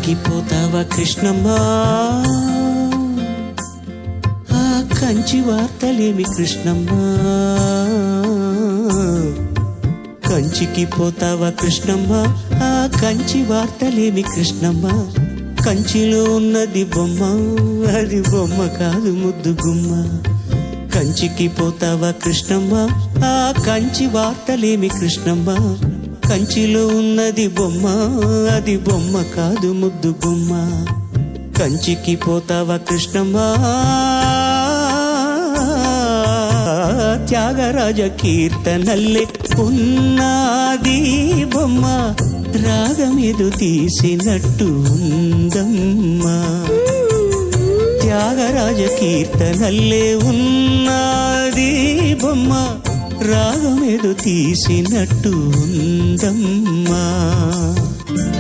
కంచికి పోతావా కృష్ణమ్మ ఆ కంచి వార్తలేమి కృష్ణమ్మ కంచికి పోతావా కృష్ణమ్మ ఆ కంచి వార్తలేమి కృష్ణమ్మ కంచిలో ఉన్నది బొమ్మ అది బొమ్మ కాదు ముద్దు గుమ్మ కంచికి పోతావా కృష్ణమ్మ ఆ కంచి వార్తలేమి కృష్ణమ్మ కంచిలో ఉన్నది బొమ్మ అది బొమ్మ కాదు ముద్దు గుమ్మ కంచికి పోతావా కృష్ణమ్మ త్యాగరాజ కీర్తనల్లే ఉన్నది బొమ్మ రాగమేదు తీసినట్టు ఉందమ్మా త్యాగరాజ కీర్తనల్లే ఉన్నది బొమ్మ రాగమేదు తీసినట్టు ఉందమ్మా